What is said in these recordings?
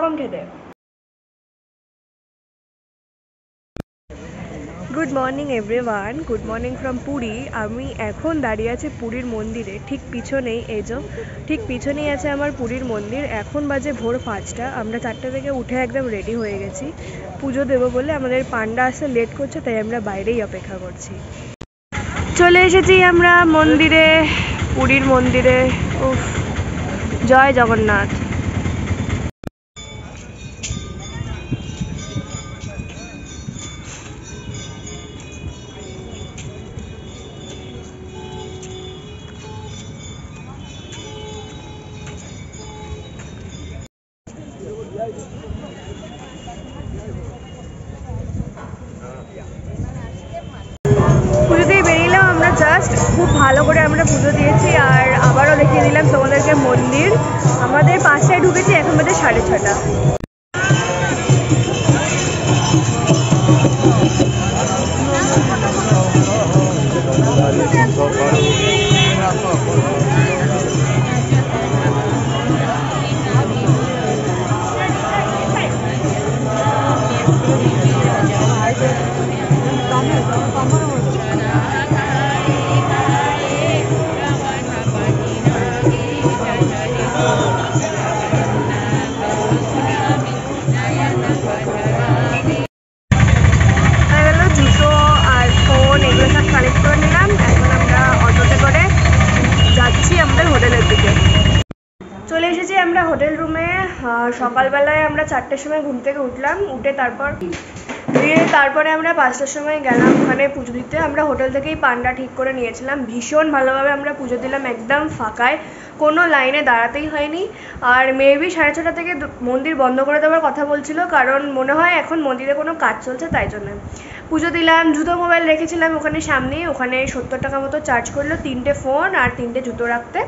অন্যরকম খেতে। Good morning everyone, good morning from Puri. আমি এখন দাঁড়িয়ে আছি পুরীর মন্দিরে, ঠিক পিছনেই ঠিক পিছনেই আছে আমার পুরীর মন্দির। এখন বাজে ভোর 5টা। আমরা 4টা থেকে উঠে একদম রেডি হয়ে গেছি পুজো দেবো বলে। আমাদের পান্ডা আসতে লেট করছে, তাই আমরা বাইরেই অপেক্ষা করছি। চলে এসেছি আমরা মন্দিরে, পুরীর মন্দিরে। উফ, জয় জগন্নাথ। পুজো দিয়ে বেরিয়েলাম আমরা জাস্ট, খুব ভালো করে আমরা পুজো দিয়েছি। আর আবারও দেখিয়ে দিলাম তোমাদেরকে মন্দির। আমাদের 5টায় ঢুকেছি, এখন বাজে 6:30। জুতো আর ফোন এগুলো সব কালেক্ট করে নিলাম। এখন আমরা অটোতে করে যাচ্ছি আমাদের হোটেলের দিকে। চলে এসেছি আমরা হোটেল রুমে। সকালবেলায় আমরা 4টের সময় ঘুম থেকে উঠলাম, উঠে তারপরে আমরা 5টার সময় গেলাম ওখানে পুজো দিতে। আমরা হোটেল থেকেই পান্ডা ঠিক করে নিয়েছিলাম। ভীষণ ভালোভাবে আমরা পুজো দিলাম, একদম ফাঁকায়, কোনো লাইনে দাঁড়াতেই হয়নি। আর মেবি 6:30 থেকে মন্দির বন্ধ করে দেওয়ার কথা বলছিল, কারণ মনে হয় এখন মন্দিরে কোনো কাজ চলছে, তাই জন্য। পুজো দিলাম, জুতো মোবাইল রেখেছিলাম ওখানে সামনেই। ওখানে 70 টাকা মতো চার্জ করলো 3টে ফোন আর 3টে জুতো রাখতে।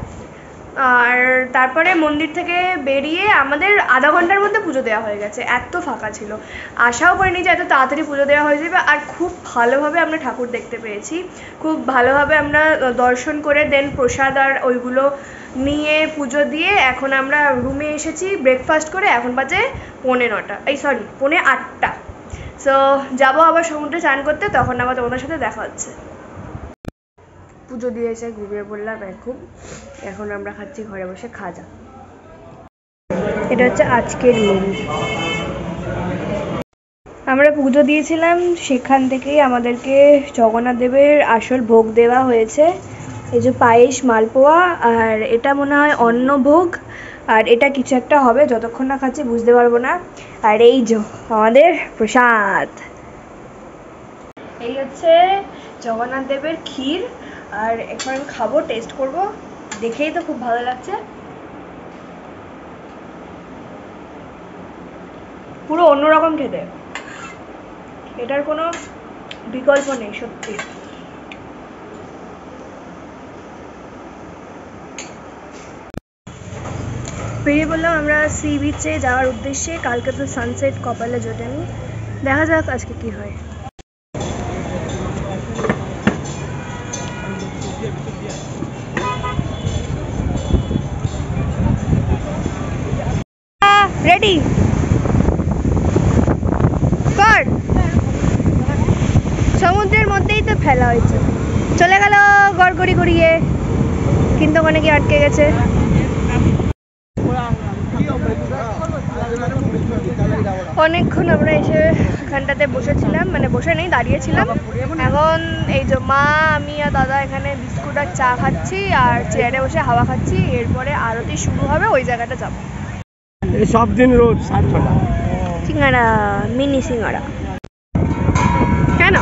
আর তারপরে মন্দির থেকে বেরিয়ে আমাদের আধা ঘন্টার মধ্যে পুজো দেওয়া হয়ে গেছে, এত ফাঁকা ছিল। আশাও করিনি যে এত তাড়াতাড়ি পুজো দেওয়া হয়ে যাবে। আর খুব ভালোভাবে আমরা ঠাকুর দেখতে পেয়েছি, খুব ভালোভাবে আমরা দর্শন করে দেন প্রসাদ আর ওইগুলো নিয়ে পুজো দিয়ে এখন আমরা রুমে এসেছি ব্রেকফাস্ট করে। এখন বাজে 8:30। সো যাবো আবার সমুদ্রে চান করতে, তখন আবার তোমাদের সাথে দেখা হচ্ছে। পুজো দিয়ে এসে ঘুমিয়ে পড়লাম এখন আমরা খাচ্ছি ঘরে বসে খাজা। এটা হচ্ছে আজকের মেনু। আমরা পুজো দিয়েছিলাম, সেখান থেকেই আমাদেরকে জগন্নাথ দেবের আসল ভোগ দেওয়া হয়েছে। এই যে পায়েস, মালপোয়া, আর এটা মনে হয় অন্নভোগ, আর এটা কিছু একটা হবে, যতক্ষণ না খাচ্ছি বুঝতে পারবো না। আর এই যে আমাদের প্রসাদ, এই হচ্ছে জগন্নাথ দেবের ক্ষীর। আর এখন আমি খাবো, টেস্ট করব, দেখেই তো খুব ভালো লাগছে। পুরো অন্যরকম খেতে, এটার কোনো বিকল্প নেই সত্যি। বেরিয়ে বললাম আমরা সি বিচে যাওয়ার উদ্দেশ্যে। কালকে তো সানসেট কপালে জোটেনি, দেখা যাক আজকে কি হয়। রেডি কর, সমুদ্রের মধ্যেই তো ফেলা হয়েছে, চলে গেল গড়গড়ি গড়িয়ে, কিন্তু ওখানে কি আটকে গেছে। অনেকক্ষণ আমরা এসে এখানটাতে বসেছিলাম, মানে বসে নেই, দাঁড়িয়েছিলাম। এখন এই যে মা, আমি আর দাদা এখানে বিস্কুট আর চা খাচ্ছি আর চেয়ারে বসে হাওয়া খাচ্ছি। এরপরে আরতি শুরু হবে, ওই জায়গাটা যাবো। সব দিন রোজ 7:30 সিঙ্গাড়া, মিনি সিঙ্গাড়া কেন?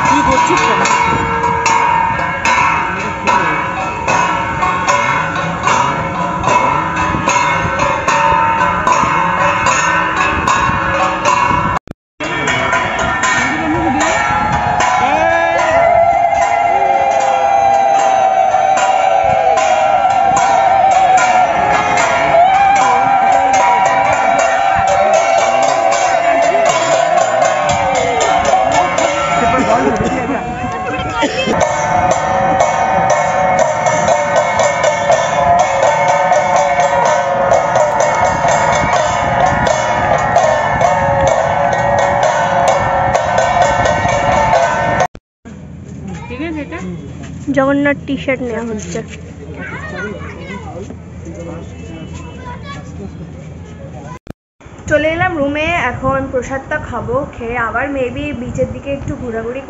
কি করছিস? জগন্নাথ টি শার্ট নেওয়া হচ্ছে। চলে এলাম রুমে, এখন প্রসাদটা খাবো, খেয়ে আবার মেবি বিচের দিকে একটু ঘোরাঘুরি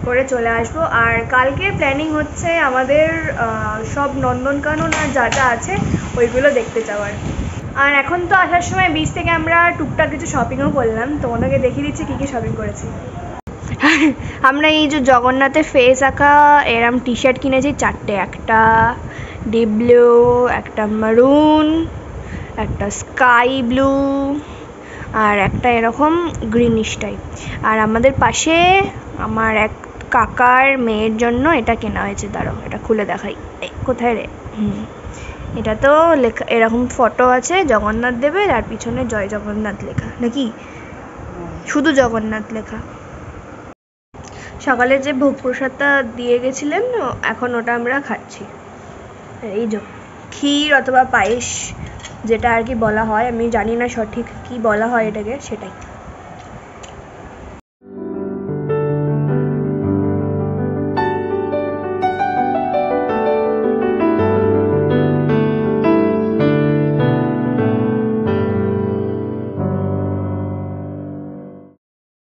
করে চলে আসবো। আর কালকে প্ল্যানিং হচ্ছে আমাদের সব নন্দনকানন আর যা যা আছে ওইগুলো দেখতে যাওয়ার। আর এখন তো আসার সময় বিচ থেকে আমরা টুকটাক কিছু শপিংও করলাম, তোমাদেরকে দেখিয়ে দিচ্ছি কী কী শপিং করেছি। আমরা এই যে জগন্নাথের ফেস আঁকা এরম টি শার্ট কিনেছি 4টে, একটা ডিপ ব্লু, একটা মারুন, একটা স্কাই ব্লু আর একটা এরকম গ্রিনিশ টাইপ। আর আমাদের পাশে আমার এক কাকার মেয়ের জন্য এটা কেনা হয়েছে, দাঁড়াও এটা খুলে দেখাই। কোথায় রে? এটা তো লেখা এরকম ফটো আছে জগন্নাথ দেবের, আর পিছনে জয় জগন্নাথ লেখা, নাকি শুধু জগন্নাথ লেখা। সকালে যে ভোগ প্রসাদটা দিয়ে গেছিলেন এখন ওটা আমরা খাচ্ছি। এই যে ক্ষীর অথবা পায়েস যেটা আর কি বলা হয়, আমি জানি না সঠিক কি বলা হয় এটাকে, সেটাই।